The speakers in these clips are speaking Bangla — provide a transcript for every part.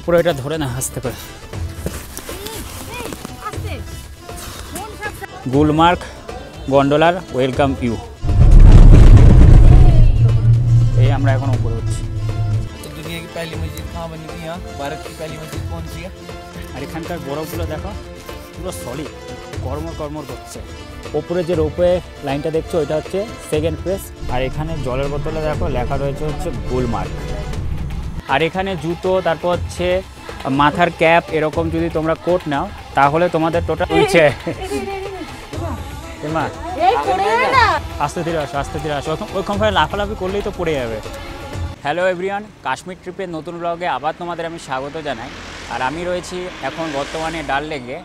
উপরে এটা ধরে না আস্তে করে। গুলমার্গ গন্ডোলার ওয়েলকাম ইউ। এই আমরা এখন উপরে উঠছি। दुनिया की पहली मस्जिद कहाँ बनी थी? यहाँ भारत की पहली मस्जिद कौन सी है? আর এখানকার বরফগুলো দেখো পুরো সলিড, কর্মর করছে। ওপরে যে রোপওয়ে লাইনটা দেখছো ওইটা হচ্ছে সেকেন্ড ফেজ। আর এখানে জলের বোতলে দেখো লেখা রয়েছে হচ্ছে গুলমার্গ। আর এখানে জুতো, তারপর হচ্ছে মাথার ক্যাপ, এরকম যদি তোমরা কোট নাও তাহলে তোমাদের টোটাল হচ্ছে আস্তে ধীরে আসো, ওইখান থেকে লাফালাফি করলেই তো পড়ে যাবে। হ্যালো এভরিওয়ান, কাশ্মীর ট্রিপের নতুন ব্লগে আবার তোমাদের আমি স্বাগত জানাই। আর আমি রয়েছি এখন বর্তমানে ডাল লেকে।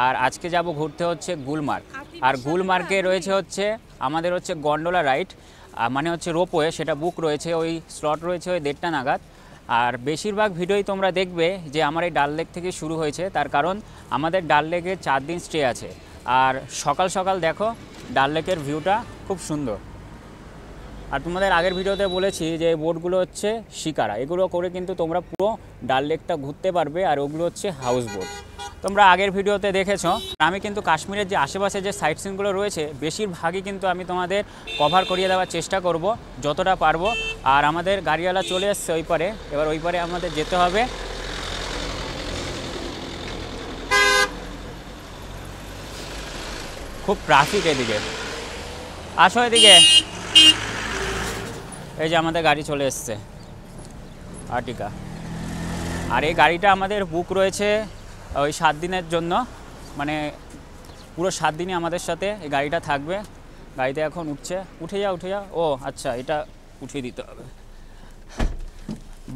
আর আজকে যাব ঘুরতে হচ্ছে গুলমার্গ। আর গুলমার্গে রয়েছে হচ্ছে আমাদের হচ্ছে গন্ডোলা রাইড, মানে হচ্ছে রোপওয়ে, সেটা বুক রয়েছে, ওই স্লট রয়েছে ওই 1:30 নাগাদ। আর বেশিরভাগ ভিডিওই তোমরা দেখবে যে আমার এই ডাল লেক থেকে শুরু হয়েছে, তার কারণ আমাদের ডাল লেকে 4 দিন স্টে আছে। আর সকাল সকাল দেখো ডাল লেকের ভিউটা খুব সুন্দর। আর তোমাদের আগের ভিডিওতে বলেছি যে এই বোটগুলো হচ্ছে শিকারা, এগুলো করে কিন্তু তোমরা পুরো ডাল লেকটা ঘুরতে পারবে। আর ওগুলো হচ্ছে হাউস বোট, তোমরা আগের ভিডিওতে দেখেছো। আমি কিন্তু কাশ্মীরের যে আশেপাশে যে সাইট সিনগুলো রয়েছে বেশিরভাগই কিন্তু আমি তোমাদের কভার করিয়ে দেওয়ার চেষ্টা করব যতটা পারবো। আর আমাদের গাড়িওয়ালা চলে এসছে ওই পারে, এবার ওই পারে আমাদের যেতে হবে। খুব ট্রাফিক এদিকে, আসো এদিকে। এই যে আমাদের গাড়ি চলে এসছে আর্টিকা। আর এই গাড়িটা আমাদের বুক রয়েছে ওই 7 দিনের জন্য, মানে পুরো 7 দিনই আমাদের সাথে এই গাড়িটা থাকবে। গাড়িতে এখন উঠে যা। ও আচ্ছা, এটা উঠিয়ে দিতে হবে।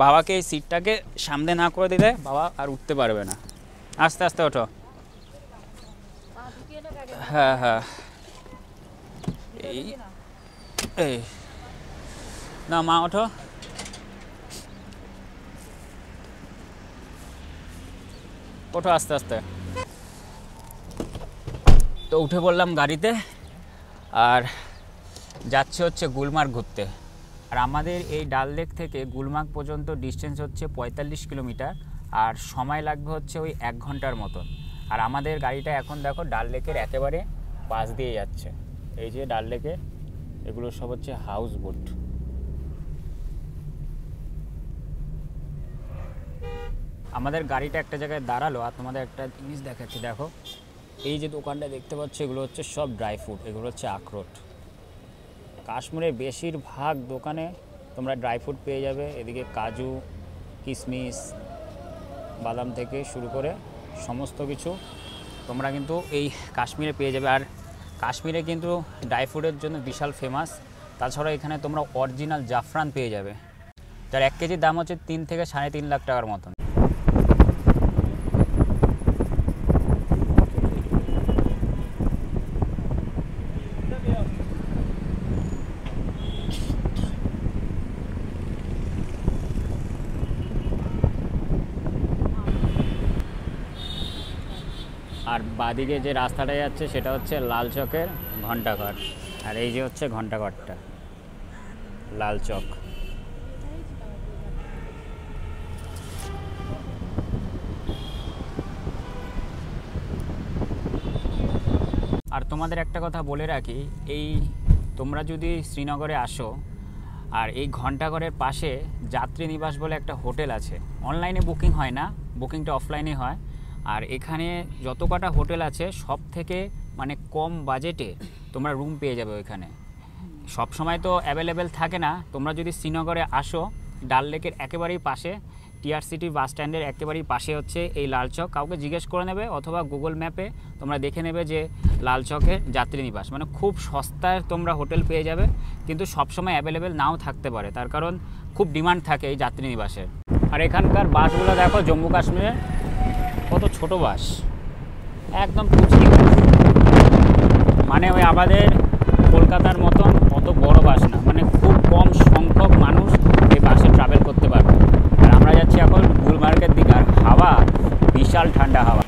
বাবাকে এই সিটটাকে সামনে না করে দিলে বাবা আর উঠতে পারবে না। আস্তে আস্তে ওঠো। হ্যাঁ এই না মা, ওঠো। আস্তে আস্তে। তো উঠে পড়লাম গাড়িতে আর যাচ্ছে হচ্ছে গুলমার্গ ঘুরতে। আর আমাদের এই ডাল লেক থেকে গুলমার্গ পর্যন্ত ডিস্টেন্স হচ্ছে 45 কিলোমিটার, আর সময় লাগবে হচ্ছে ওই 1 ঘন্টার মতন। আর আমাদের গাড়িটা এখন দেখো ডাল লেকের একেবারে পাশ দিয়ে যাচ্ছে। এই যে ডাল লেকে এগুলো সব হচ্ছে হাউস বোট। আমাদের গাড়িটা একটা জায়গায় দাঁড়ালো। আর তোমাদের একটা জিনিস দেখাচ্ছি, দেখো এই যে দোকানটা দেখতে পাচ্ছ এগুলো হচ্ছে সব ড্রাই ফ্রুট, এগুলো হচ্ছে আখরোট। কাশ্মীরের বেশিরভাগ দোকানে তোমরা ড্রাই ফ্রুট পেয়ে যাবে। এদিকে কাজু, কিশমিশ, বাদাম থেকে শুরু করে সমস্ত কিছু তোমরা কিন্তু এই কাশ্মীরে পেয়ে যাবে। আর কাশ্মীরে কিন্তু ড্রাই ফ্রুটের জন্য বিশাল ফেমাস। তাছাড়া এখানে তোমরা অরিজিনাল জাফরান পেয়ে যাবে, যার 1 কেজির দাম হচ্ছে 3 থেকে 3.5 লাখ টাকার মতন। আর বাদিকে যে রাস্তাটা যাচ্ছে সেটা হচ্ছে লাল চকের ঘণ্টাঘর। আর এই যে হচ্ছে ঘণ্টাঘরটা, লাল চক। আর তোমাদের একটা কথা বলে রাখি, এই তোমরা যদি শ্রীনগরে আসো আর এই ঘণ্টাঘরের পাশে যাত্রী নিবাস বলে একটা হোটেল আছে। অনলাইনে বুকিং হয় না, বুকিংটা অফলাইনে হয়। আর এখানে যত কটা হোটেল আছে সব থেকে মানে কম বাজেটে তোমরা রুম পেয়ে যাবে ওইখানে। সব সময় তো অ্যাভেলেবেল থাকে না। তোমরা যদি শ্রীনগরে আসো, ডাল লেকের একেবারেই পাশে, টিআরসিটি বাস স্ট্যান্ডের একেবারেই পাশে হচ্ছে এই লাল চক। কাউকে জিজ্ঞেস করে নেবে অথবা গুগল ম্যাপে তোমরা দেখে নেবে যে লাল চকের যাত্রী নিবাস, মানে খুব সস্তায় তোমরা হোটেল পেয়ে যাবে। কিন্তু সবসময় অ্যাভেলেবেল নাও থাকতে পারে, তার কারণ খুব ডিমান্ড থাকে এই যাত্রী নিবাসের। আর এখানকার বাসগুলো দেখো জম্মু কাশ্মীরে কত ছোট বাস, একদম পুচকি বাস, মানে ওই আমাদের কলকাতার মতন অত বড় বাস না, মানে খুব কম সংখ্যক মানুষ এই বাসে ট্রাভেল করতে পারবে। আর আমরা যাচ্ছি এখন গুলমার্গের দিকে, আর হাওয়া বিশাল ঠান্ডা হাওয়া।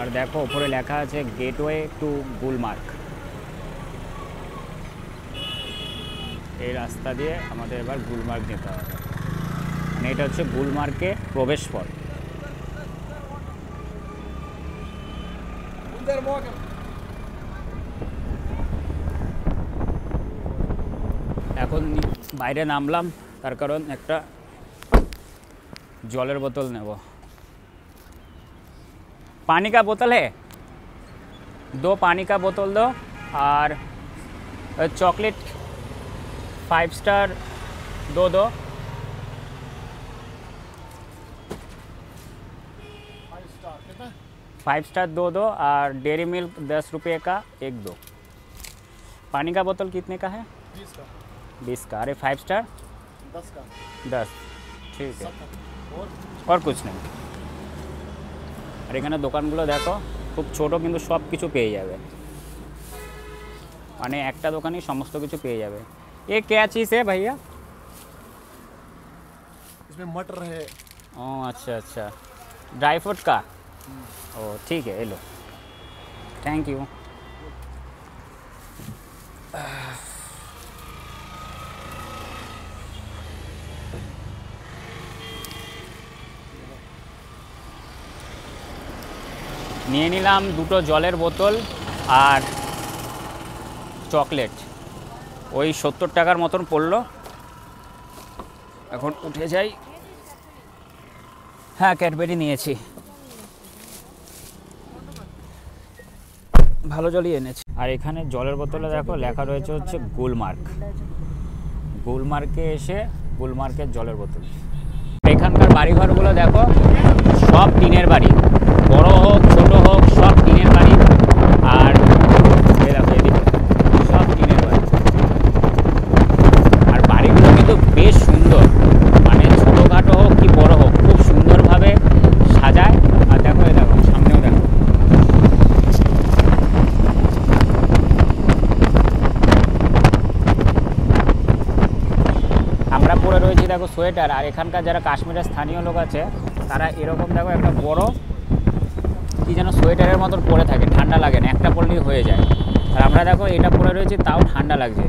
আর দেখো উপরে লেখা আছে গেটওয়ে টু গুলমার্গ। এই রাস্তা দিয়ে আমাদের এবার গুলমার্গ যেতে হবে, মানে এটা হচ্ছে গুলমার্গে প্রবেশ পথ। এখন বাইরে নামলাম তার কারণ একটা জলের বোতল নেব। पानी का बोतल है, 2 पानी का बोतल दो और चॉकलेट 5 स्टार दो 5 स्टार दो और डेयरी मिल्क 10 रुपये का एक दो। पानी का बोतल कितने का है? 20 का। अरे 5 स्टार 10। ठीक है, और कुछ नहीं। আর এখানে দোকানগুলো দেখো খুব ছোট, কিন্তু সব কিছু পেয়ে যাবে, মানে একটা দোকানেই সমস্ত কিছু পেয়ে যাবে। ये क्या चीज़ है भैया? इसमें मटर है। ओ अच्छा अच्छा, ड्राई फ्रूट का। ओ ठीक है, लो, थैंक यू। নিয়ে নিলাম 2টো জলের বোতল আর চকলেট, ওই 70 টাকার মতন পড়লো। এখন উঠে যাই। হ্যাঁ, ক্যাডবেরি নিয়েছি, ভালো জলই এনেছি। আর এখানে জলের বোতলে দেখো লেখা রয়েছে হচ্ছে গুলমার্ক। গুলমার্কে এসে গুলমার্কের জলের বোতল। এখানকার বাড়িঘরগুলো দেখো সব টিনের বাড়ি, বড় হোক ছোট হোক সব টিনের বাড়ি। আর দেখো এদিকে সব টিনের বাড়ি, আর বাড়িগুলো কিন্তু বেশ সুন্দর, মানে ছোটোখাটো হোক কি বড় হোক খুব সুন্দরভাবে সাজায়। আর দেখো এ দেখো সামনেও দেখো, আমরা পরে রয়েছি দেখো সোয়েটার। আর এখানকার যারা কাশ্মীরের স্থানীয় লোক আছে তারা এরকম দেখো একটা বড় কি যেন সোয়েটারের মতন পরে থাকে, ঠান্ডা লাগে না, একটা পরলেই হয়ে যায়। আর আমরা দেখো এটা পরে রয়েছি, তাও ঠান্ডা লাগছে।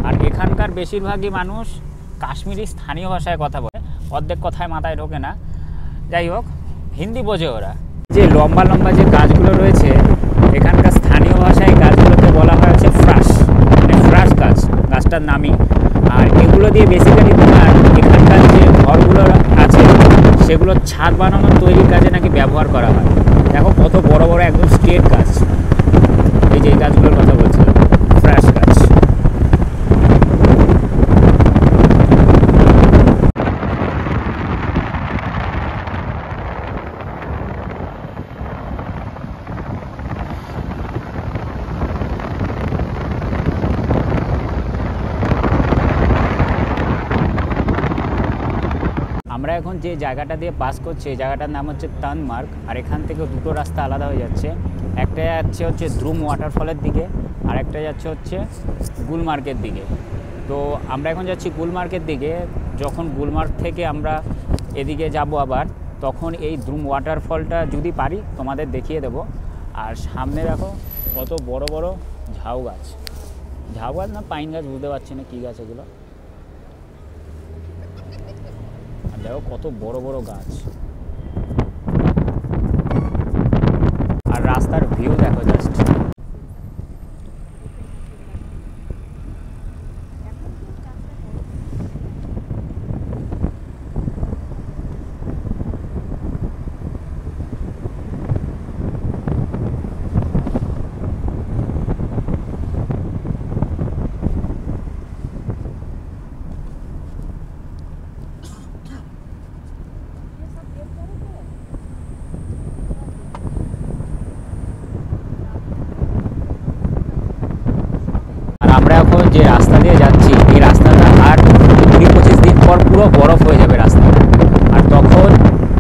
আর এখানকার বেশিরভাগই মানুষ কাশ্মীরি স্থানীয় ভাষায় কথা বলে, অর্ধেক কথায় মাথায় ঢোকে না। যাই হোক, হিন্দি বোঝে ওরা। যে লম্বা লম্বা যে গাছগুলো রয়েছে এখানকার স্থানীয় ভাষায় গাছগুলোকে বলা হয় হচ্ছে ফ্রাস, মানে ফ্রাস গাছ, গাছটার নামই। আর এগুলো দিয়ে বেসিক্যালি তোমার এখানকার যে ঘরগুলো আছে সেগুলো ছাদ বানানোর তৈরির কাজে নাকি ব্যবহার করা হয়। দেখো কত বড় বড় একদম স্ট্রেট গাছ, এই যে গাছগুলোর কথা বলছিলাম, ফ্রাস গাছ। আমরা এখন যে জায়গাটা দিয়ে পাস করছি এই জায়গাটার নাম হচ্ছে তানমার্গ। আর এখান থেকে 2টো রাস্তা আলাদা হয়ে যাচ্ছে, একটা যাচ্ছে হচ্ছে দ্রুম ওয়াটারফলের দিকে, আর একটা যাচ্ছে হচ্ছে গুলমার্গের দিকে। তো আমরা এখন যাচ্ছি গুলমার্গের দিকে। যখন গুলমার্গ থেকে আমরা এদিকে যাব আবার, তখন এই দ্রুম ওয়াটারফলটা যদি পারি তোমাদের দেখিয়ে দেব। আর সামনে দেখো কত বড় বড় ঝাউ গাছ, ঝাউ গাছ না পাইন গাছ বুঝতে পারছি না কী গাছ এগুলো। দেখো কত বড় বড় গাছ, আর রাস্তার ভিউ দেখো জাস্ট। আমরা এখন যে রাস্তা দিয়ে যাচ্ছি এই রাস্তাটা আর 20-25 দিন পর পুরো বরফ হয়ে যাবে রাস্তা। আর তখন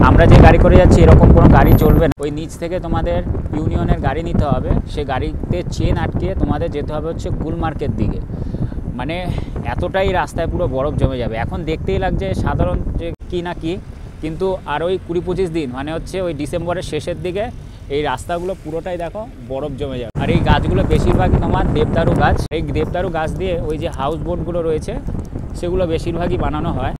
আমরা যে গাড়ি করে যাচ্ছি এরকম কোনো গাড়ি চলবে না, ওই নিচ থেকে তোমাদের ইউনিয়নের গাড়ি নিতে হবে, সে গাড়িতে চেন আটকে তোমাদের যেতে হবে হচ্ছে গুলমার্গের দিকে। মানে এতটাই রাস্তায় পুরো বরফ জমে যাবে। এখন দেখতেই লাগছে সাধারণ যে কি না কি, কিন্তু আর ওই 20-25 দিন মানে হচ্ছে ওই ডিসেম্বরের শেষের দিকে এই রাস্তাগুলো পুরোটাই দেখো বরফ জমে যাবে। আর এই গাছগুলো বেশিরভাগই তোমার দেবদারু গাছ। এই দেবদারু গাছ দিয়ে ওই যে হাউস বোটগুলো রয়েছে সেগুলো বেশিরভাগই বানানো হয়।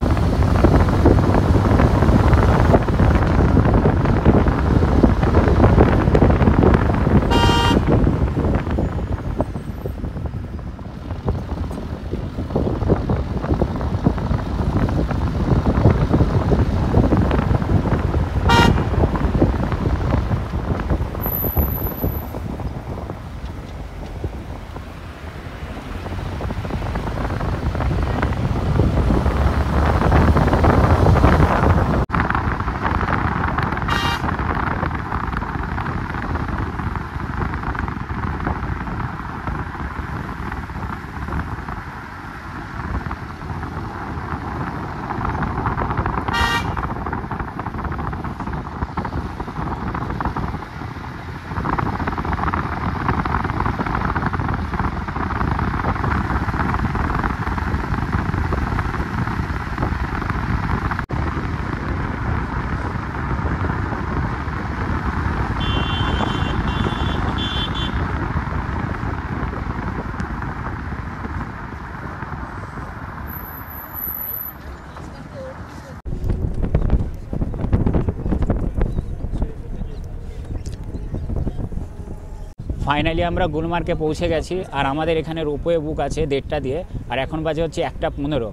ফাইনালি আমরা গুলমার্গে পৌঁছে গেছি আর আমাদের এখানে রোপওয়ে বুক আছে 1:30টা দিয়ে আর এখন বাজে হচ্ছে 1:15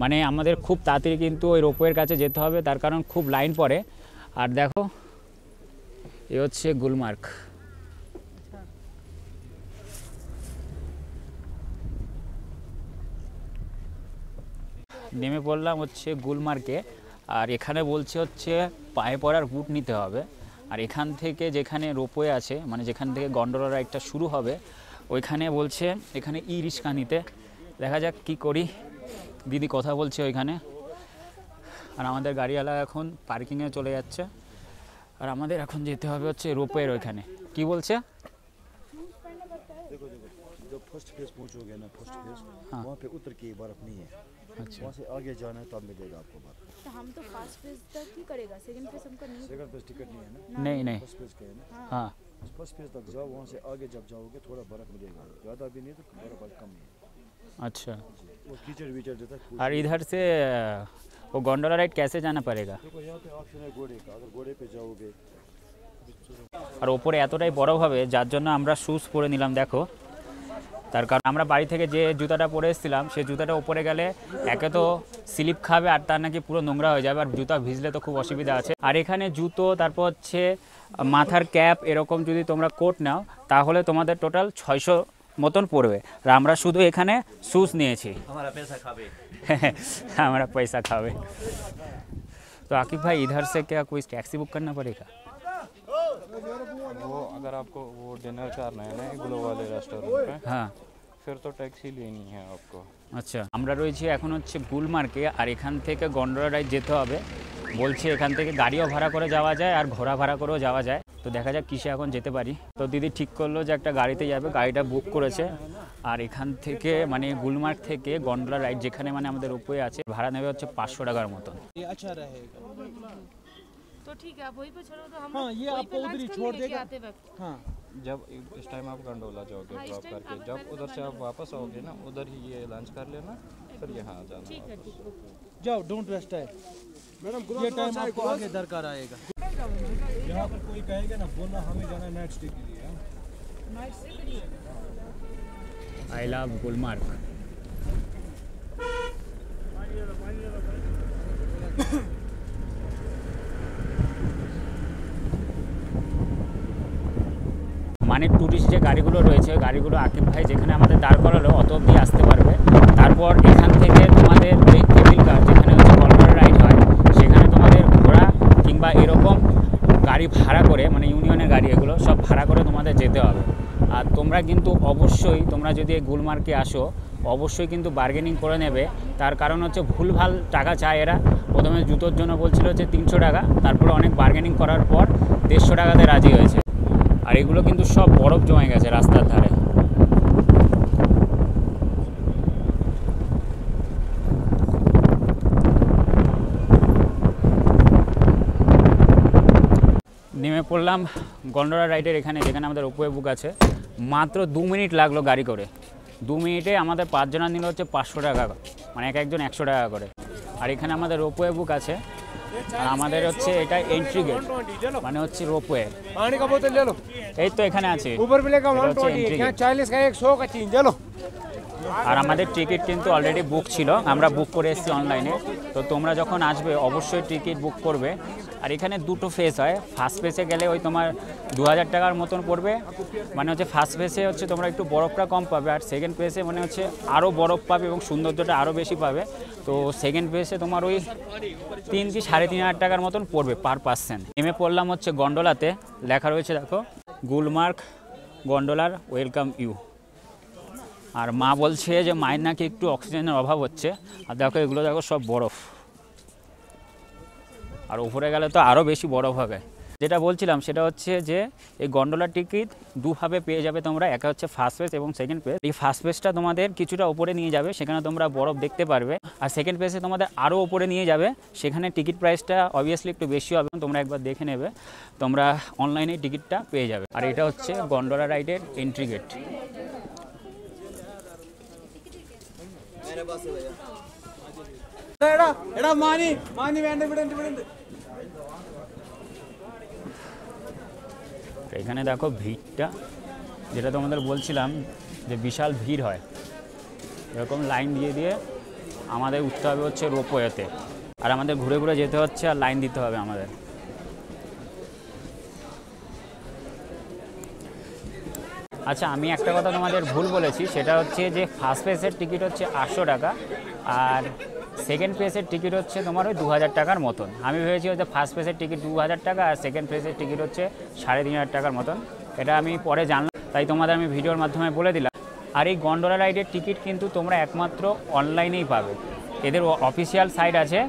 মানে আমাদের খুব তাড়াতাড়ি কিন্তু ওই রোপওয়ের কাছে যেতে হবে তার কারণ খুব লাইন পড়ে আর দেখো এই হচ্ছে গুলমার্গ নেমে পড়লাম হচ্ছে গুলমার্গে আর এখানে বলছে হচ্ছে পায়ে পড়ার বুট নিতে হবে আর এখান থেকে যেখানে রোপওয়ে আছে মানে যেখান থেকে গন্ডোলা রাইডটা শুরু হবে ওইখানে বলছে এখানে ই রিক্সা নিতে দেখা যাক কি করি দিদি কথা বলছে ওইখানে আর আমাদের গাড়িওয়ালা এখন পার্কিংয়ে চলে যাচ্ছে আর আমাদের এখন যেতে হবে হচ্ছে রোপওয়ের ওইখানে কি বলছে देखो देखो जब फर्स्ट फेज पहुंचोगे ना फर्स्ट फेज वहाँ पे उतर के बर्फ नहीं है अच्छा वहाँ से आगे जाना है तब मिलेगा आपको बर्फ तो हम तो फर्स्ट फेज तक ही करेगा सेकंड फेज हमका नहीं सेकंड फेज टिकट नहीं है ना नहीं नहीं फर्स्ट फेज का है ना हाँ फर्स्ट फेज तक जाओ वहाँ से आगे जब जाओगे थोड़ा बर्फ मिलेगा ज़्यादा भी नहीं तो बर्फ बहुत कम है अच्छा वो कीचड़ वीचड़ देता है और इधर से वो गोंडोला राइड कैसे जाना पड़ेगा देखो यहाँ पे ऑप्शन है घोड़े का अगर घोड़े पे जाओगे আর ওপরে এতটাই বরফ হবে যার জন্য আমরা শুজ পরে নিলাম দেখো তার কারণ আমরা বাড়ি থেকে যে জুতাটা পরে এসেছিলাম সেই জুতাটা উপরে গেলে একে তো স্লিপ খাবে আর তার নাকি পুরো নোংরা হয়ে যাবে আর জুতা ভিজলে তো খুব অসুবিধা আছে আর এখানে জুতো তারপর হচ্ছে মাথার ক্যাপ এরকম যদি তোমরা কোট নাও তাহলে তোমাদের টোটাল 600 মতন পড়বে আর আমরা শুধু এখানে শুজ নিয়েছি हमारा पैसा खावे तो आकिब भाई इधर से क्या कोई टैक्सी बुक करना पड़ेगा वो अगर आपको वो डिनर करना है ना ग्लो वाले रेस्टोरेंट पे हाँ फिर तो टैक्सी लेनी है आपको আচ্ছা আমরা রয়েছি এখন হচ্ছে গুলমার্গে আর এখান থেকে গন্ডোলা রাইড যেতে হবে বলছে এখান থেকে গাড়িও ভাড়া করে যাওয়া যায় আর ঘোড়া ভাড়া করেও যাওয়া যায় তো দেখা যাক কিসে এখন যেতে পারি তো দিদি ঠিক করলো যে একটা গাড়িতে যাবে গাড়িটা বুক করেছে আর এখান থেকে মানে গুলমার্গ থেকে গন্ডোলা রাইড যেখানে মানে আমাদের রোপওয়ে আছে ভাড়া নেবে হচ্ছে 500 টাকার মতন अच्छा रहेगा तो ठीक है आप वहीं पे छोड़ो तो हम हाँ, ये वहीं आपको पे उधर ही lunch कर छोड़ लेंगे देगा। आते वक्त हाँ जब इस टाइम आप गंडोला जाओगे हाँ, इस ड्रॉप टाइम करके आप जब पहले उधर से आप गंडोला- वापस आओगे ना उधर ही ये लंच कर लेना फिर यहाँ आ जाना ठीक है ठीक है जाओ डोंट वेस्ट टाइम ये टाइम आपको आगे दरकार आएगा यहाँ पर कोई कहेगा ना बोलना हमें जाना नाइट स्टे के लिए आई लव गुलमार्ग মানে টুরিস্ট যে গাড়িগুলো রয়েছে গাড়িগুলো আকিব ভাই যেখানে আমাদের দাঁড় করালো অত অবধি আসতে পারবে তারপর এখান থেকে তোমাদের ওই কেবিল কার যেখানে হচ্ছে গন্ডোলা রাইড হয় সেখানে তোমাদের ঘোড়া কিংবা এরকম গাড়ি ভাড়া করে মানে ইউনিয়নের গাড়ি এগুলো সব ভাড়া করে তোমাদের যেতে হবে আর তোমরা কিন্তু অবশ্যই তোমরা যদি এই গুলমার্গে আসো অবশ্যই কিন্তু বার্গেনিং করে নেবে তার কারণ হচ্ছে ভুলভাল টাকা চায় এরা প্রথমে জুতোর জন্য বলছিল হচ্ছে 300 টাকা তারপরে অনেক বার্গেনিং করার পর 150 টাকাতে রাজি হয়েছে আর এগুলো কিন্তু সব বরফ জমে গেছে রাস্তার ধারে নেমে পড়লাম গন্ডোলা রাইডের এখানে যেখানে আমাদের রোপওয়ে বুক আছে মাত্র 2 মিনিট লাগলো গাড়ি করে 2 মিনিটে আমাদের 5 জনের নিল হচ্ছে 500 টাকা মানে একজন 100 টাকা করে আর এখানে আমাদের রোপওয়ে বুক আছে আর আমাদের হচ্ছে এটা এন্ট্রি গেট মানে হচ্ছে রোপওয়ে पानी का बोतल ले लो এই তো এখানে আছে ऊपर मिलेगा এটা হচ্ছে 120 entry यहाँ gate। 40 का 100 का 3 चलो আর আমাদের টিকিট কিন্তু অলরেডি বুক ছিল আমরা বুক করে এসেছি অনলাইনে তো তোমরা যখন আসবে অবশ্যই টিকিট বুক করবে আর এখানে দুটো ফেজ হয় ফার্স্ট ফেজে গেলে ওই তোমার 2000 টাকার মতন পড়বে মানে হচ্ছে ফার্স্ট ফেজে হচ্ছে তোমরা একটু বরফটা কম পাবে আর সেকেন্ড ফেজে মানে হচ্ছে আরও বরফ পাবে এবং সৌন্দর্যটা আরও বেশি পাবে তো সেকেন্ড ফেজে তোমার ওই 3 কি 3500 টাকার মতন পড়বে পার পার্সন নেমে পড়লাম হচ্ছে গন্ডোলাতে লেখা রয়েছে দেখো গুলমার্গ গন্ডোলার ওয়েলকাম ইউ আর মা বলছে যে মায়ের নাকি একটু অক্সিজেনের অভাব হচ্ছে আর দেখো এগুলো দেখো সব বরফ আর উপরে গেলে তো আরও বেশি বরফ হবে যেটা বলছিলাম সেটা হচ্ছে যে এই গন্ডোলার টিকিট দুভাবে পেয়ে যাবে তোমরা একা হচ্ছে ফার্স্ট পেজ এবং সেকেন্ড পেজ এই ফার্স্ট পেজটা তোমাদের কিছুটা উপরে নিয়ে যাবে সেখানে তোমরা বরফ দেখতে পারবে আর সেকেন্ড পেজে তোমাদের আরও উপরে নিয়ে যাবে সেখানে টিকিট প্রাইসটা অবভিয়াসলি একটু বেশি হবে তোমরা একবার দেখে নেবে তোমরা অনলাইনে টিকিটটা পেয়ে যাবে আর এটা হচ্ছে গন্ডোলা রাইডের এন্ট্রি গেট എടാ എടാ മാനി മാനി വേണ്ട ഇവിടെ ഉണ്ട് এখানে দেখো ভিড়টা যেটা তোমাদের বলছিলাম যে বিশাল ভিড় হয়, এরকম লাইন দিয়ে দিয়ে আমাদের উঠতে হবে হচ্ছে রোপওয়েতে, আর আমাদের ঘুরে ঘুরে যেতে হচ্ছে আর লাইন দিতে হবে আমাদের। আচ্ছা, আমি একটা কথা তোমাদের ভুল বলেছি, সেটা হচ্ছে যে ফার্স্ট ফেজের টিকিট হচ্ছে 800 টাকা আর সেকেন্ড ফেজের টিকিট হচ্ছে তোমার ওই 2000 টাকার মতন। আমি ভেবেছি হচ্ছে ফার্স্ট ফেজের টিকিট 2000 টাকা আর সেকেন্ড ফেজের টিকিট হচ্ছে 3500 টাকার মতন। এটা আমি পরে জানলাম, তাই তোমাদের আমি ভিডিওর মাধ্যমে বলে দিলাম। আর এই গন্ডোলা রাইডের টিকিট কিন্তু তোমরা একমাত্র অনলাইনেই পাবে, এদের অফিসিয়াল সাইট আছে,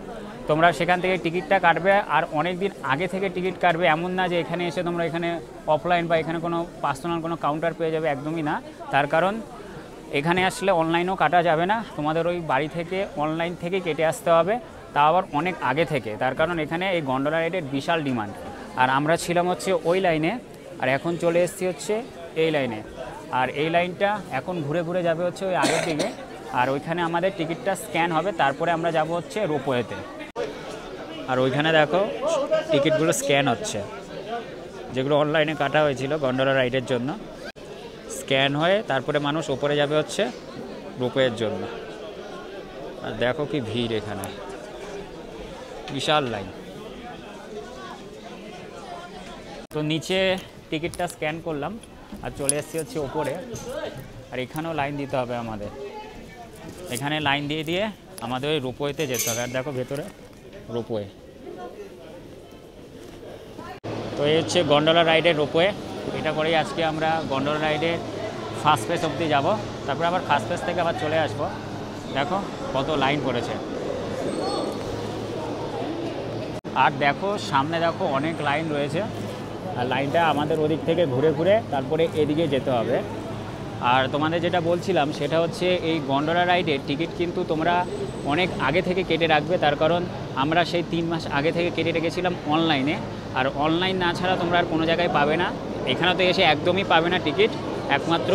তোমরা সেখান থেকে টিকিটটা কাটবে। আর অনেক দিন আগে থেকে টিকিট কাটবে, এমন না যে এখানে এসে তোমরা এখানে অফলাইন বা এখানে কোনো পার্সোনাল কোনো কাউন্টার পেয়ে যাবে, একদমই না। তার কারণ এখানে আসলে অনলাইনেও কাটা যাবে না, তোমাদের ওই বাড়ি থেকে অনলাইন থেকে কেটে আসতে হবে, তা আবার অনেক আগে থেকে। তার কারণ এখানে এই গন্ডোলা রাইডের বিশাল ডিমান্ড। আর আমরা ছিলাম হচ্ছে ওই লাইনে, আর এখন চলে এসেছি হচ্ছে এই লাইনে। আর এই লাইনটা এখন ঘুরে ঘুরে যাবে হচ্ছে ওই আগের দিকে, আর ওইখানে আমাদের টিকিটটা স্ক্যান হবে, তারপরে আমরা যাব হচ্ছে রোপওয়েতে। আর ওইখানে দেখো টিকিটগুলো স্ক্যান হচ্ছে, যেগুলো অনলাইনে কাটা হয়েছিল গন্ডোলা রাইডের জন্য, স্ক্যান হয়ে তারপরে মানুষ ওপরে যাবে হচ্ছে রোপওয়ের জন্য। আর দেখো কি ভিড়, এখানে বিশাল লাইন। তো নিচে টিকিটটা স্ক্যান করলাম আর চলে এসেছি হচ্ছে ওপরে, আর এখানেও লাইন দিতে হবে আমাদের। এখানে লাইন দিয়ে দিয়ে আমাদের ওই রোপওয়েতে যেতে হবে। আর দেখো ভেতরে রোপওয়ে। তো এই হচ্ছে গন্ডোলা রাইডের রোপওয়ে, এটা করেই আজকে আমরা গন্ডোলা রাইডের ফার্স্ট ফেজ অবধি যাব, তারপরে আবার ফার্স্ট ফেজ থেকে আবার চলে আসবো। দেখো কত লাইন পড়েছে, আর দেখো সামনে দেখো অনেক লাইন রয়েছে, আর লাইনটা আমাদের ওদিক থেকে ঘুরে ঘুরে তারপরে এদিকে যেতে হবে। আর তোমাদের যেটা বলছিলাম সেটা হচ্ছে এই গন্ডোলা রাইডের টিকিট কিন্তু তোমরা অনেক আগে থেকে কেটে রাখবে, তার কারণ আমরা সেই 3 মাস আগে থেকে কেটে রেখেছিলাম অনলাইনে, আর অনলাইন না ছাড়া তোমরা আর কোনো জায়গায় পাবে না, এখানে তো এসে একদমই পাবে না টিকিট, একমাত্র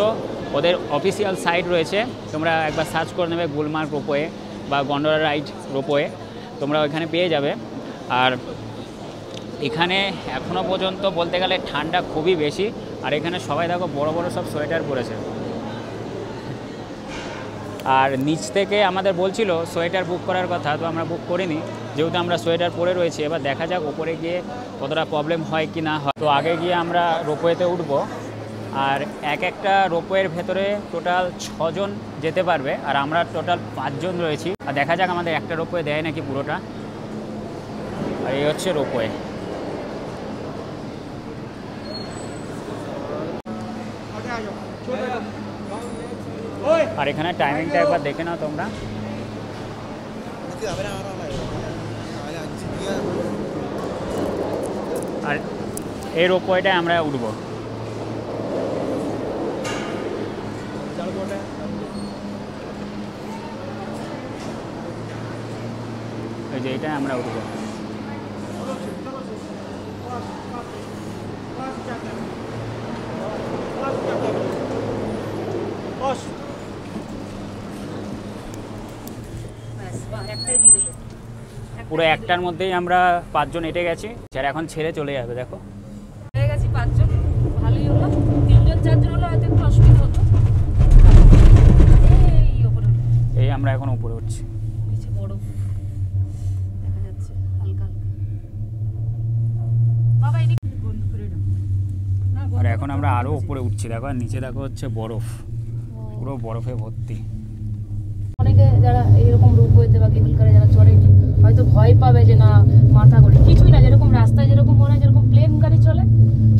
ওদের অফিসিয়াল সাইট রয়েছে, তোমরা একবার সার্চ করে নেবে গুলমার্গ রোপওয়ে বা গন্ডোলা রাইড রোপওয়ে, তোমরা ওইখানে পেয়ে যাবে। আর এখানে এখনও পর্যন্ত বলতে গেলে ঠান্ডা খুবই বেশি, আর এখানে সবাই দেখো বড় বড় সব সোয়েটার পরেছে। আর নিচ থেকে আমাদের বলছিল সোয়েটার বুক করার কথা, তো আমরা বুক করিনি, যেহেতু আমরা সোয়েটার পরে রয়েছি। এবার দেখা যাক ওপরে গিয়ে কতটা প্রবলেম হয় কি না হয়। তো আগে গিয়ে আমরা রোপওয়েতে উঠবো, আর একটা রোপওয়ের ভেতরে টোটাল 6 জন যেতে পারবে, আর আমরা টোটাল 5 জন রয়েছি। আর দেখা যাক আমাদের একটা রোপওয়ে দেয় নাকি পুরোটা। আর এই হচ্ছে রোপওয়ে। আর এখানে টাইমিংটা একবার দেখে নাও তোমরা। আর এই রোপওয়েটায় আমরা উঠবো। এই যে এইটাই আমরা উঠবো। পুরো একটার মধ্যেই আমরা 5 জন এটে গেছি, যারা এখন ছেড়ে চলে যাবে। দেখো হয়ে গেছি 5 জন, ভালোই হলো। 3 জন 4 জন হলে হয়তো একটু অসুবিধা হতো। এই উপরে, এই আমরা এখন উপরে উঠছি। নিচে বরফ দেখা যাচ্ছে হালকা হালকা। বাবা এদিকে বন্ধ করে দাও না। আর এখন আমরা আরো উপরে উঠছি। দেখো আর নিচে দেখো হচ্ছে বরফ, পুরো বরফে ভর্তি। অনেকে যারা এরকম রোপওয়েতে বা কেবল কারে যারা চড়েনি হয়তো ভয় পাবে যে না মাথা করে, কিছুই না, যেরকম রাস্তায় যেরকম মনে হয় যেরকম প্লেন গাড়ি চলে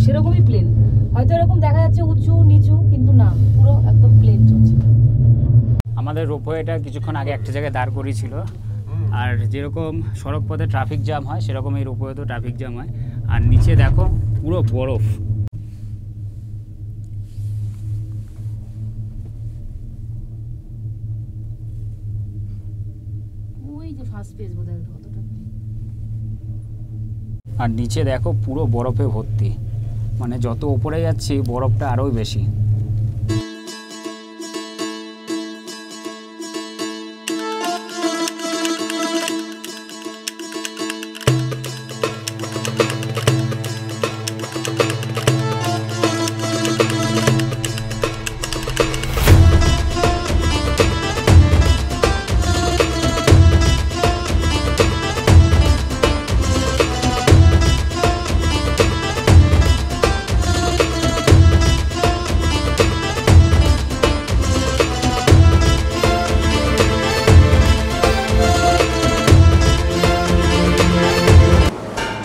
সেরকমই প্লেন, হয়তো এরকম দেখা যাচ্ছে উঁচু নিচু, কিন্তু না, পুরো একদম প্লেন চলছে। আমাদের রোপওয়েটা কিছুক্ষণ আগে একটা জায়গায় দাঁড় করিয়েছিল, আর যেরকম সড়ক পথে ট্রাফিক জ্যাম হয় সেরকম এই রোপওয়েতেও ট্রাফিক জ্যাম হয়। আর নিচে দেখো পুরো বরফ। ওই যে ফার্স্ট পেজ বোধহয় অতটা। আর নিচে দেখো পুরো বরফে ভর্তি, মানে যত উপরে যাচ্ছি বরফটা আরোই বেশি।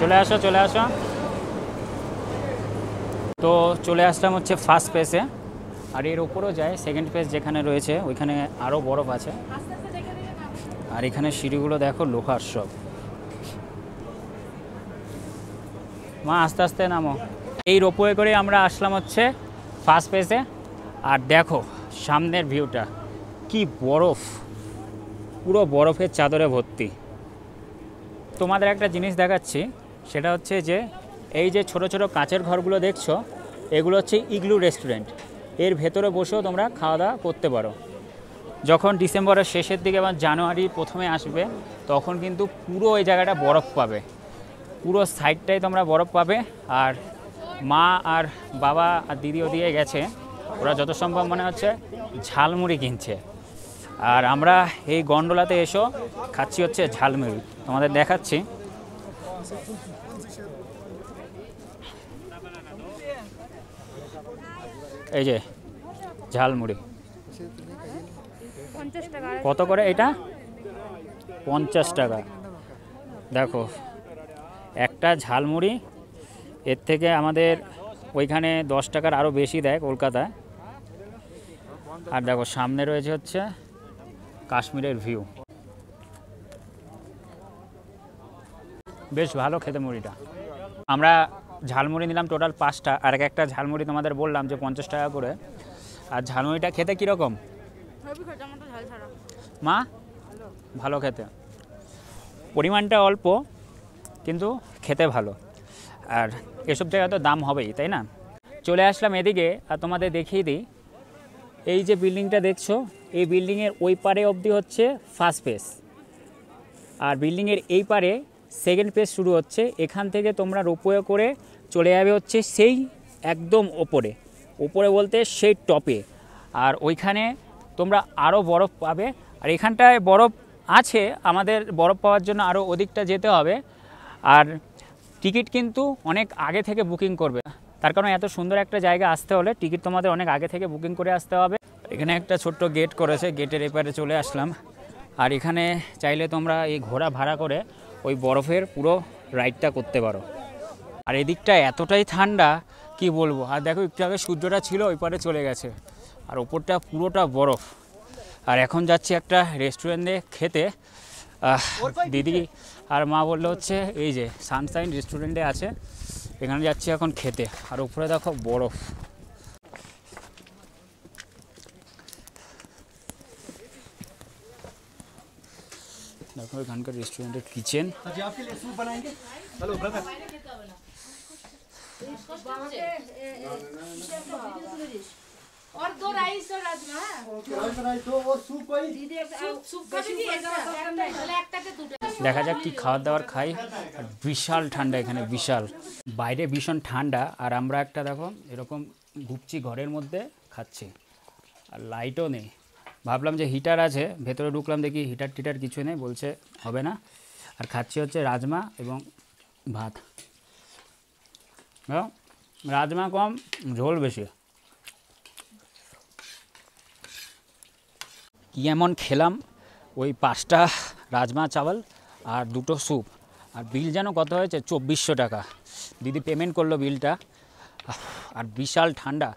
চলে আসো চলে আসো। তো চলে আসলাম হচ্ছে ফার্স্ট ফেজে, আর এর ওপরও যায় সেকেন্ড ফেজ যেখানে রয়েছে ওইখানে আরও বরফ আছে। আর এখানে সিঁড়িগুলো দেখো লোহার সব। মা আস্তে আস্তে নামো। এই রোপওয়ে করে আমরা আসলাম হচ্ছে ফার্স্ট ফেজে। আর দেখো সামনের ভিউটা কি বরফ, পুরো বরফের চাদরে ভর্তি। তোমাদের একটা জিনিস দেখাচ্ছি, সেটা হচ্ছে যে এই যে ছোট ছোট কাঁচের ঘরগুলো দেখছো, এগুলো হচ্ছে ইগলু রেস্টুরেন্ট। এর ভেতরে বসেও তোমরা খাওয়া দাওয়া করতে পারো। যখন ডিসেম্বরের শেষের দিকে বা জানুয়ারি প্রথমে আসবে তখন কিন্তু পুরো এই জায়গাটা বরফ পাবে, পুরো সাইডটাই তোমরা বরফ পাবে। আর মা আর বাবা আর দিদি ওদিকে গেছে, ওরা যত সম্ভব মনে হচ্ছে ঝালমুড়ি কিনছে। আর আমরা এই গন্ডোলাতে এসো খাচ্ছি হচ্ছে ঝালমুড়ি, তোমাদের দেখাচ্ছি। এই যে ঝালমুড়ি কত করে এটা? 50 টাকা। দেখো একটা ঝালমুড়ি, এর থেকে আমাদের ওইখানে 10 টাকার আরও বেশি দেয় কলকাতায়। আর দেখো সামনে রয়েছে হচ্ছে কাশ্মীরের ভিউ, বেশ ভালো খেতে মুড়িটা। আমরা ঝালমুড়ি নিলাম টোটাল 5টা, আর একটা ঝালমুড়ি তোমাদের বললাম যে 50 টাকা করে। আর ঝালমুড়িটা খেতে কীরকম মা? ভালো খেতে, পরিমাণটা অল্প কিন্তু খেতে ভালো। আর এসব জায়গায় তো দাম হবেই, তাই না? চলে আসলাম এদিকে, আর তোমাদের দেখিয়ে দিই এই যে বিল্ডিংটা দেখছো, এই বিল্ডিংয়ের ওই পারে অবধি হচ্ছে ফার্স্ট ফেজ, আর বিল্ডিংয়ের এই পারে সেকেন্ড ফেজ শুরু হচ্ছে। এখান থেকে তোমরা রোপওয়ে করে চলে যাবে হচ্ছে সেই একদম ওপরে, ওপরে বলতে সেই টপে। আর ওইখানে তোমরা আরও বরফ পাবে। আর এখানটায় বরফ আছে, আমাদের বরফ পাওয়ার জন্য আরও ওদিকটা যেতে হবে। আর টিকিট কিন্তু অনেক আগে থেকে বুকিং করবে, তার কারণ এত সুন্দর একটা জায়গা আসতে হলে টিকিট তোমাদের অনেক আগে থেকে বুকিং করে আসতে হবে। এখানে একটা ছোট্ট গেট করেছে, গেটের এপারে চলে আসলাম। আর এখানে চাইলে তোমরা এই ঘোড়া ভাড়া করে ওই বরফের পুরো রাইডটা করতে পারো। আর এদিকটা এতটাই ঠান্ডা কি বলবো। আর দেখো একটু আগে সূর্যটা ছিল ওই পারে চলে গেছে, আর ওপরটা পুরোটা বরফ। আর এখন যাচ্ছি একটা রেস্টুরেন্টে খেতে। দিদি আর মা বললো হচ্ছে এই যে সানশাইন রেস্টুরেন্টে আছে, এখানে যাচ্ছি এখন খেতে। আর উপরে দেখো বরফ। দেখো এখানকার রেস্টুরেন্টের কিচেন। और 2 राइस और राजमा और सूप দেখা যাক কি খাওয়ার দাওয়ার খাই। আর বিশাল ঠান্ডা এখানে, বিশাল। বাইরে ভীষণ ঠান্ডা, আর আমরা একটা দেখো এরকম ঘুপচি ঘরের মধ্যে খাচ্ছি, আর লাইটও নেই। ভাবলাম যে হিটার আছে, ভেতরে ঢুকলাম দেখি হিটার টিটার কিছু নেই, বলছে হবে না। আর খাচ্ছি হচ্ছে রাজমা এবং ভাত। রাজমা কম, ঝোল বেশি। কি এমন খেলাম, ওই 5টা রাজমা চাওয়াল আর 2টো স্যুপ। আর বিল যেন কত হয়েছে 2400 টাকা। দিদি পেমেন্ট করলো বিলটা। আর বিশাল ঠান্ডা,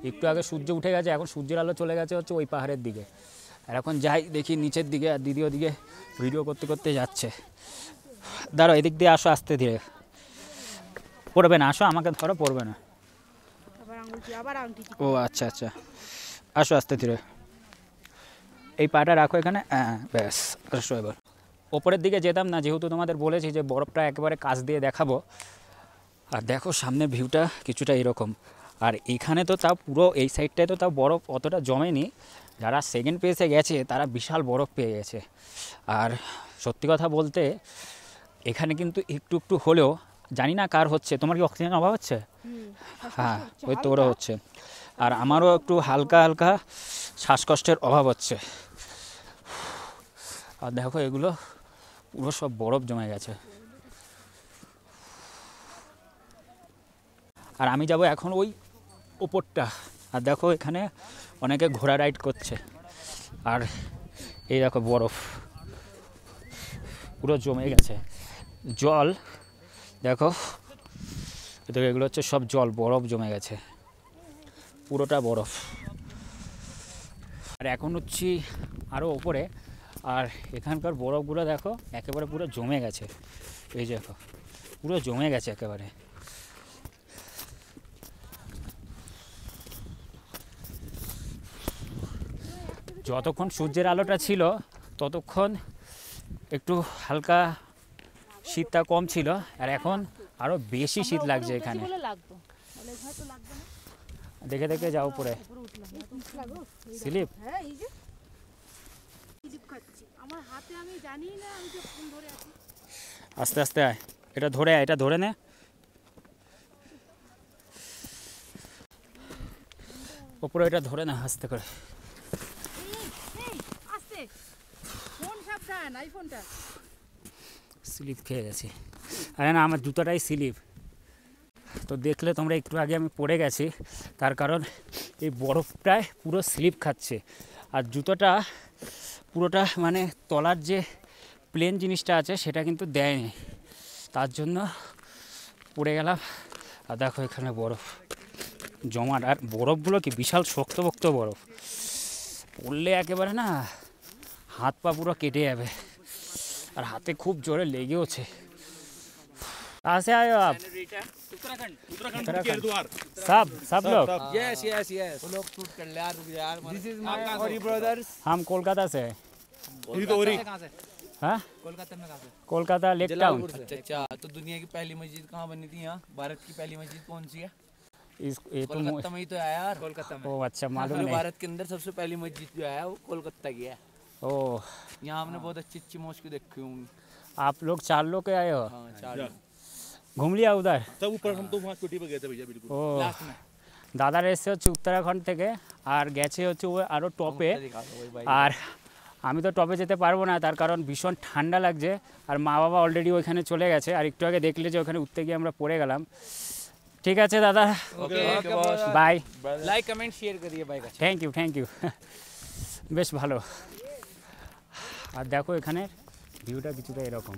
একটু আগে সূর্য উঠে গেছে, এখন সূর্যের আলো চলে গেছে হচ্ছে ওই পাহাড়ের দিকে। আর এখন যাই দেখি নিচের দিকে, আর দিদি ওদিকে ভিডিও করতে করতে যাচ্ছে। দাঁড়ো এদিক দিয়ে আসো, আস্তে ধীরে, পড়বে না, আসো আমাকে ধরো, পড়বে না। ও আচ্ছা আচ্ছা, আসো আস্তে ধীরে, এই পাটা রাখো এখানে। হ্যাঁ ব্যাস, আসো এবার। ওপরের দিকে যেতাম না, যেহেতু তোমাদের বলেছি যে বরফটা একেবারে কাছ দিয়ে দেখাবো। আর দেখো সামনে ভিউটা কিছুটা এরকম। আর এখানে তো তাও পুরো এই সাইডটায় তো তাও বরফ অতটা জমেনি, যারা সেকেন্ড পেজে গেছে তারা বিশাল বরফ পেয়ে গেছে। আর সত্যি কথা বলতে এখানে কিন্তু একটু একটু হলেও, জানি না কার হচ্ছে, তোমার কি অক্সিজেন অভাব হচ্ছে? হ্যাঁ ওই তো ওরা হচ্ছে। আর আমারও একটু হালকা হালকা শ্বাসকষ্টের অভাব হচ্ছে। আর দেখো এগুলো পুরো সব বরফ জমে গেছে। আর আমি যাব এখন ওই ওপরটা। আর দেখো এখানে অনেকে ঘোড়া রাইড করছে। আর এই দেখো বরফ পুরো জমে গেছে, জল দেখো এদিকে এগুলো হচ্ছে সব জল, বরফ জমে গেছে, পুরোটা বরফ। আর এখন হচ্ছি আরও ওপরে, আর এখানকার বরফগুলো দেখো একেবারে পুরো জমে গেছে। এই দেখো পুরো জমে গেছে একেবারে। যতক্ষণ সূর্যের আলোটা ছিল ততক্ষণ একটু হালকা শীতটা কম ছিল, আর এখন আরও বেশি শীত লাগছে এখানে। দেখে দেখে যাও উপরে। স্লিপ আস্তে আস্তে আয়, এটা ধরে আয়, এটা ধরে নে। উপরে এটা ধরে না আস্তে করে। স্লিপ খেয়ে গেছি। আরে না, আমার জুতোটাই স্লিপ। তো দেখলে তোমরা একটু আগে আমি পড়ে গেছি, তার কারণ এই বরফটায় পুরো স্লিপ খাচ্ছে, আর জুতোটা পুরোটা মানে তলার যে প্লেন জিনিসটা আছে সেটা কিন্তু দেয়নি, তার জন্য পড়ে গেলাম। আর দেখো এখানে বরফ জমাট, আর বরফগুলো কি বিশাল শক্তপোক্ত বরফ, পড়লে একেবারে না হাত পা পুরো কেটে যাবে, আর হাতে খুব জোরে লেগেওছে। আসে আयो आप? उत्तराखंड सब लोग? यस यस यस वो लोग शूट कर ले यार, रुक यार। दिस इज माय ओरी ब्रदर्स। हम कोलकाता से हैं। कहां से? हाँ, कोलकाता में कहां से? Kolkata lake town. अच्छा, तो दुनिया की पहली मस्जिद कहाँ बनी थी यहाँ? भारत की पहली मस्जिद कौन सी है? ये तो कोलकाता में ही तो है यार। कोलकाता में। ओ अच्छा, मालूम पूरे नहीं। भारत के अंदर सबसे पहली मस्जिद जो है वो कोलकाता की है। ओ, यहाँ हमने बहुत अच्छी अच्छी मॉस्क देखी होंगी। आप लोग 4 लोग के आए हो? हाँ 4 घूम लिया उधर? तब ऊपर हम तो वहाँ चोटी पे गए थे भैया, बिल्कुल ও लास्ट में। দাদার এসে হচ্ছে উত্তরাখণ্ড থেকে, আর গেছে হচ্ছে ও আরও টপে। আর আমি তো টপে যেতে পারবো না, তার কারণ ভীষণ ঠান্ডা লাগছে, আর মা বাবা অলরেডি ওইখানে চলে গেছে। আর একটু আগে দেখলে যে ওখানে উঠতে গিয়ে আমরা পড়ে গেলাম। ঠিক আছে দাদা, বাই। लाइक कमेंट शेयर करिए भाई का। থ্যাংক ইউ বেশ ভালো। আর দেখো এখানে ভিউটা কিছুটা এরকম,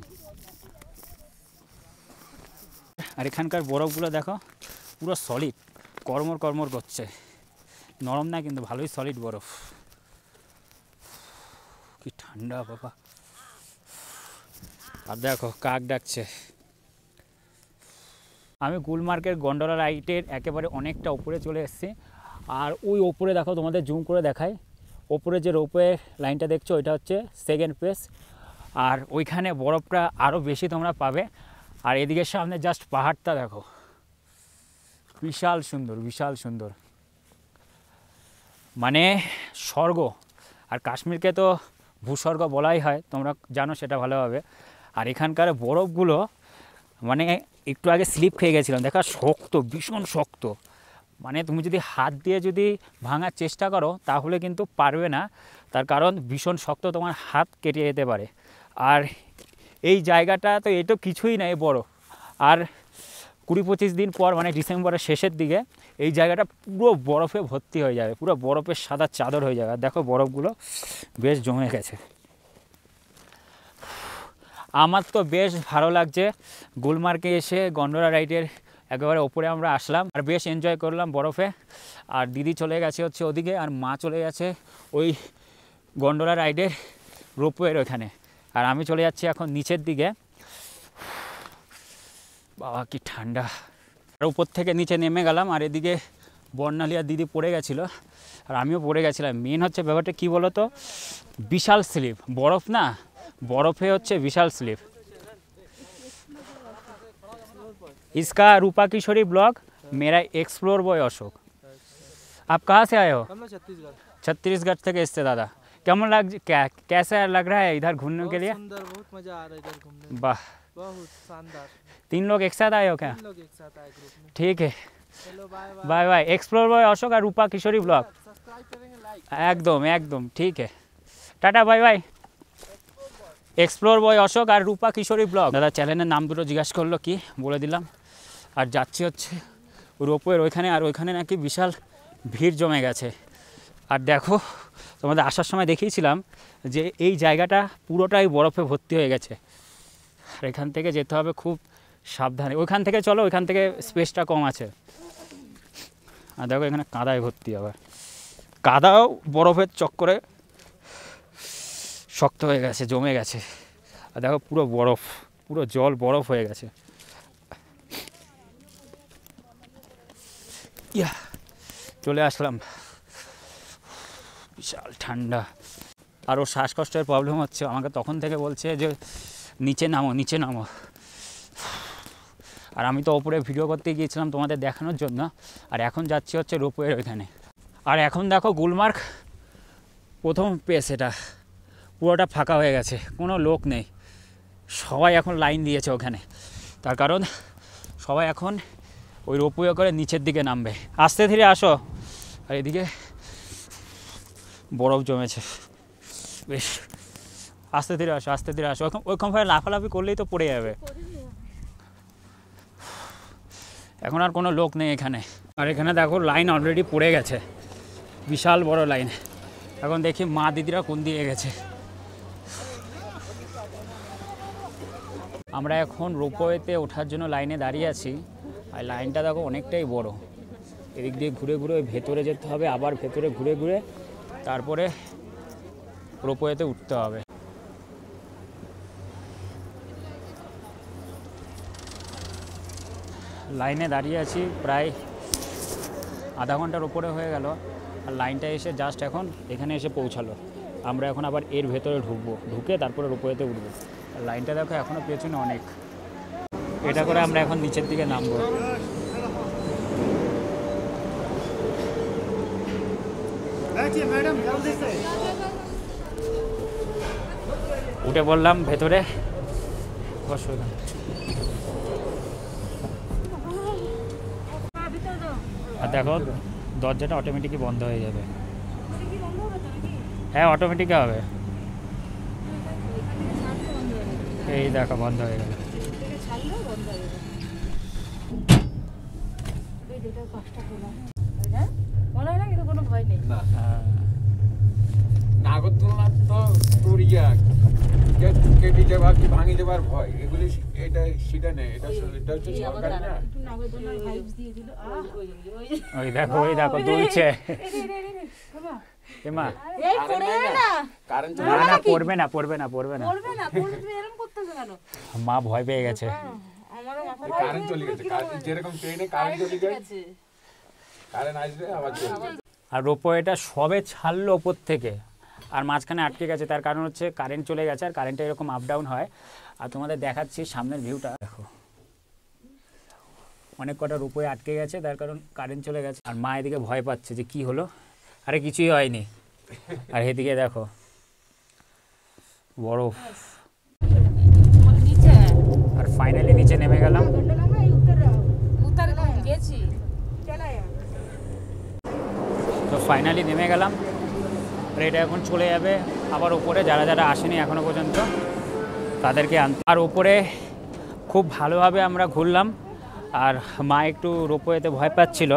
আর এখানকার বরফগুলো দেখো পুরো সলিড, কর্মর করছে, নরম না কিন্তু ভালোই সলিড বরফ। কি ঠান্ডা বাবা। আর দেখো কাক ডাকছে। আমি গুলমার্গের গন্ডোলা রাইডের একেবারে অনেকটা উপরে চলে এসেছি, আর ওই ওপরে দেখো তোমাদের জুম করে দেখাই, ওপরে যে রোপওয়ে লাইনটা দেখছো ওইটা হচ্ছে সেকেন্ড ফেজ, আর ওইখানে বরফটা আরও বেশি তোমরা পাবে। আর এদিকে সামনে জাস্ট পাহাড়টা দেখো, বিশাল সুন্দর, মানে স্বর্গ। আর কাশ্মীরকে তো ভূস্বর্গ বলাই হয়, তোমরা জানো সেটা ভালোভাবে। আর এখানকার বরফগুলো মানে একটু আগে স্লিপ খেয়ে গেছিলাম, দেখা শক্ত, ভীষণ শক্ত, মানে তুমি যদি হাত দিয়ে যদি ভাঙার চেষ্টা করো তাহলে কিন্তু পারবে না, তার কারণ ভীষণ শক্ত, তোমার হাত কেটে যেতে পারে। আর এই জায়গাটা তো এ তো কিছুই না, এই বরফ। আর 20-25 দিন পর মানে ডিসেম্বরের শেষের দিকে এই জায়গাটা পুরো বরফে ভর্তি হয়ে যাবে, পুরো বরফের সাদা চাদর হয়ে যাবে। আর দেখো বরফগুলো বেশ জমে গেছে। আমার তো বেশ ভালো লাগছে গুলমার্গে এসে গন্ডোলা রাইডের একেবারে ওপরে আমরা আসলাম, আর বেশ এনজয় করলাম বরফে। আর দিদি চলে গেছে হচ্ছে ওদিকে, আর মা চলে গেছে ওই গন্ডোলা রাইডের রোপওয়ের ওখানে, আর আমি চলে যাচ্ছি এখন নিচের দিকে। বাবা কি ঠান্ডা। আর উপর থেকে নিচে নেমে গেলাম, আর এদিকে বর্ণালী আর দিদি পড়ে গেছিলো, আর আমিও পড়ে গেছিলাম। মেন হচ্ছে ব্যাপারটা কী বলো তো, বিশাল স্লিপ, বরফ না, বরফে হচ্ছে বিশাল স্লিপ। इसका रूपा किशोरी ब्लॉग, मेरा एक्सप्लोर बॉय अशोक। आप कहाँ से आए हो? हम लोग छत्तीसगढ़ থেকে এসছে দাদা। কেমন লাগছে, कैसा लग रहा है इधर घूमने के लिए? सुंदर, बहुत मजा आ रहा है इधर घूमने में, वाह, बहुत शानदार। 3 लोग एक साथ आए हो क्या? हम लोग एक साथ आए ग्रुप में। ठीक है, चलो bye bye. Bye bye. Explore boy Ashok और रूपा किशोरी ब्लॉग, सब्सक्राइब करेंगे, लाइक। একদম ঠিক है, টাটা bye bye. Explore boy Ashok আর রূপা কিশোরী ব্লগ। দাদা চ্যানেলের নাম দুটো জিজ্ঞাসা করলো, কি বলে দিলাম। আর যাচ্ছি হচ্ছে রোপওয়ের ওইখানে, আর ওইখানে নাকি বিশাল ভিড় জমে গেছে। আর দেখো তোমাদের আসার সময় দেখিয়েছিলাম যে এই জায়গাটা পুরোটাই বরফে ভর্তি হয়ে গেছে, আর এখান থেকে যেতে হবে খুব সাবধানে, ওইখান থেকে চলো, ওইখান থেকে স্পেসটা কম আছে। আর দেখো এখানে কাদায় ভর্তি, আবার কাদাও বরফের চক্করে শক্ত হয়ে গেছে, জমে গেছে। আর দেখো পুরো বরফ, পুরো জল বরফ হয়ে গেছে। ইয়া, চলে আসলাম, বিশাল ঠান্ডা। আর ওর শ্বাসকষ্টের প্রবলেম হচ্ছে, আমাকে তখন থেকে বলছে যে নিচে নামো, নিচে নামো। আর আমি তো ওপরে ভিডিও করতে গিয়েছিলাম তোমাদের দেখানোর জন্য, আর এখন যাচ্ছি হচ্ছে রোপওয়ের ওইখানে। আর এখন দেখো গুলমার্গ প্রথম পেস, এটা পুরোটা ফাঁকা হয়ে গেছে, কোনো লোক নেই, সবাই এখন লাইন দিয়েছে ওখানে। তার কারণ সবাই এখন ওই রোপওয়ে করে নিচের দিকে নামবে। আস্তে ধীরে আসো। আর এদিকে বরফ জমেছে, বেশ আস্তে ধীরে আসো, আস্তে ধীরে আসো। ওইখান থেকে লাফালাফি করলেই তো পড়ে যাবে। এখন আর কোনো লোক নেই এখানে। আর এখানে দেখো লাইন অলরেডি পড়ে গেছে, বিশাল বড় লাইন। এখন দেখি মা দিদিরা কোন দিকে গেছে। আমরা এখন রোপওয়েতে ওঠার জন্য লাইনে দাঁড়িয়ে আছি। আর লাইনটা দেখো অনেকটাই বড়, এদিক দিয়ে ঘুরে ঘুরে ওই ভেতরে যেতে হবে, আবার ভেতরে ঘুরে ঘুরে তারপরে রোপওয়েতে উঠতে হবে। লাইনে দাঁড়িয়ে আছি প্রায় আধা ঘন্টার উপরে হয়ে গেল। আর লাইনটা এসে জাস্ট এখন এখানে এসে পৌঁছালো। আমরা এখন আবার এর ভেতরে ঢুকবো, ঢুকে তারপরে রোপওয়েতে উঠবো। আর লাইনটা দেখো এখনও পেছনে অনেক। এটা করে আমরা এখন নিচের দিকে নামবো। উঠে বললাম ভেতরে, অসুবিধা। আর দেখো দরজাটা অটোমেটিকই বন্ধ হয়ে যাবে। হ্যাঁ অটোমেটিক হবে। এই দেখো বন্ধ হয়ে গেল। মনে হয় না কিন্তু কোনো ভয় নেই। নাগরদোলনার তো তোর কেটে যাওয়া কি ভাঙে যাবার ভয়, এগুলি এটা সেটা নেই। এটা হচ্ছে সরকারি না। ওই দেখো, ওই দেখো দুলছে। মা না না, পড়বে না, পড়বে না, পড়বে না। মা ভয় পেয়ে গেছে। কারেন্ট চলে গেছে, যেরকম ট্রেনে কারেন্ট চলে গেছে, কারেন্ট আসবে আবার চলবে। আর রোপওয়েটা সবে ছাড়লো ওপর থেকে, আর মাঝখানে আটকে গেছে। তার কারণ হচ্ছে কারেন্ট চলে গেছে, আর কারেন্টটা এরকম আপ ডাউন হয়। আর তোমাদের দেখাচ্ছি সামনের ভিউটা দেখো, অনেক কটা রোপওয়ে আটকে গেছে, তার কারণ কারেন্ট চলে গেছে। আর মা এদিকে ভয় পাচ্ছে যে কি হলো, আরে কিছুই হয়নি। আর এদিকে দেখো বরফ। আর ফাইনালি নিচে নেমে গেলাম। তো ফাইনালি নেমে গেলাম। আর এটা এখন চলে যাবে আবার উপরে, যারা যারা আসেনি এখনো পর্যন্ত তাদেরকে আনতে। আর উপরে খুব ভালোভাবে আমরা ঘুরলাম। আর মা একটু রোপওয়েতে ভয় পাচ্ছিল,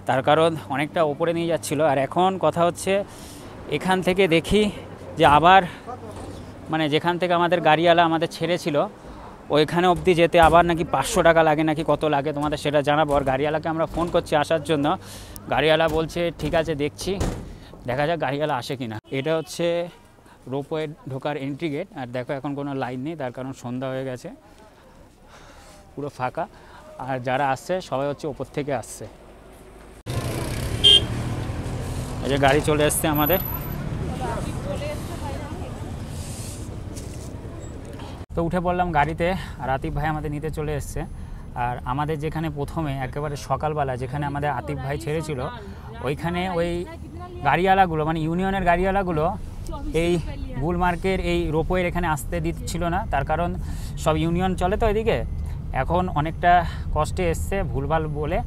তার কারণ অনেকটা উপরে নিয়ে যাচ্ছিল। আর এখন কথা হচ্ছে এখান থেকে দেখি যে আবার মানে যেখান থেকে আমাদের গাড়িওয়ালা আমাদের ছেড়েছিল ওইখানে অবধি যেতে আবার নাকি 500 টাকা লাগে, নাকি কত লাগে তোমাদের সেটা জানাবো। আর গাড়িওয়ালাকে আমরা ফোন করছি আসার জন্য, গাড়িওয়ালা বলছে ঠিক আছে দেখছি, দেখা যাক গাড়িওয়ালা আসে কিনা। এটা হচ্ছে রোপওয়ে ঢোকার এন্ট্রি গেট। আর দেখো এখন কোনো লাইন নেই, তার কারণ সন্ধ্যা হয়ে গেছে, পুরো ফাঁকা। আর যারা আসছে সবাই হচ্ছে ওপর থেকে আসছে। এই যে গাড়ি চলে এসছে আমাদের। তো উঠে পড়লাম গাড়িতে, আর আতিফ ভাই আমাদের নিতে চলে এসছে। আর আমাদের যেখানে প্রথমে একেবারে সকালবেলা যেখানে আমাদের আতিফ ভাই ছেড়েছিল, ওইখানে ওই গাড়িওয়ালাগুলো মানে ইউনিয়নের গাড়িওয়ালাগুলো এই গুলমার্গের এই রোপওয়ের এখানে আসতে দিচ্ছিল না, তার কারণ সব ইউনিয়ন চলে তো এদিকে। এখন অনেকটা কষ্টে এসছে ভুলভাল বলে।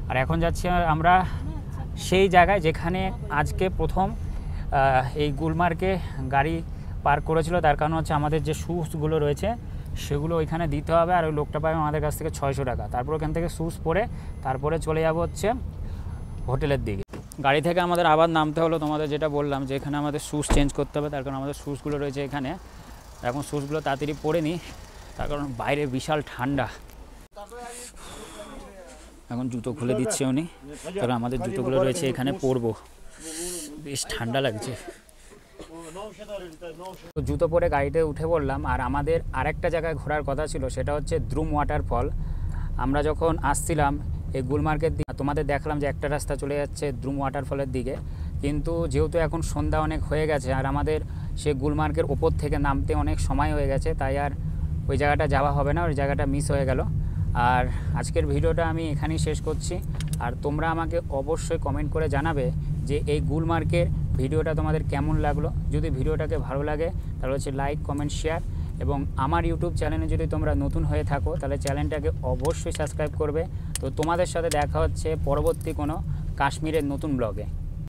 আর এখন যাচ্ছি আমরা সেই জায়গায় যেখানে আজকে প্রথম এই গুলমার্গে গাড়ি পার্ক করেছিল। তার কারণ হচ্ছে আমাদের যে শ্যুজগুলো রয়েছে সেগুলো ওইখানে দিতে হবে। আর ওই লোকটা পাবে আমাদের কাছ থেকে 600 টাকা। তারপর ওখান থেকে শ্যুজ পরে তারপরে চলে যাব হচ্ছে হোটেলের দিকে। গাড়ি থেকে আমাদের আবার নামতে হলো, তোমাদের যেটা বললাম যে এখানে আমাদের শ্যুজ চেঞ্জ করতে হবে, তার কারণ আমাদের শ্যুজগুলো রয়েছে এখানে। এখন শ্যুজগুলো তাড়াতাড়ি পরে নিই, তার কারণ বাইরে বিশাল ঠান্ডা। এখন জুতো খুলে দিচ্ছে উনি, কারণ আমাদের জুতোগুলো রয়েছে এখানে পরবো, বেশ ঠান্ডা লাগছে। তো জুতো পরে গাড়িতে উঠে পড়লাম। আর আমাদের আরেকটা জায়গায় ঘোরার কথা ছিল, সেটা হচ্ছে দ্রুম ওয়াটারফল। আমরা যখন আসছিলাম এই গুলমার্গের দিকে, তোমাদের দেখলাম যে একটা রাস্তা চলে যাচ্ছে দ্রুম ওয়াটারফলের দিকে, কিন্তু যেহেতু এখন সন্ধ্যা অনেক হয়ে গেছে আর আমাদের সে গুলমার্গের ওপর থেকে নামতে অনেক সময় হয়ে গেছে, তাই আর ওই জায়গাটা যাওয়া হবে না, ওই জায়গাটা মিস হয়ে গেল। আর আজকের ভিডিওটা আমি এখানেই শেষ করছি। আর তোমরা আমাকে অবশ্যই কমেন্ট করে জানাবে যে এই গুলমার্গের ভিডিওটা তোমাদের কেমন লাগলো। যদি ভিডিওটাকে ভালো লাগে তাহলে হচ্ছে লাইক, কমেন্ট, শেয়ার, এবং আমার ইউটিউব চ্যানেলে যদি তোমরা নতুন হয়ে থাকো তাহলে চ্যানেলটাকে অবশ্যই সাবস্ক্রাইব করবে। তো তোমাদের সাথে দেখা হচ্ছে পরবর্তী কোনো কাশ্মীরের নতুন ব্লগে।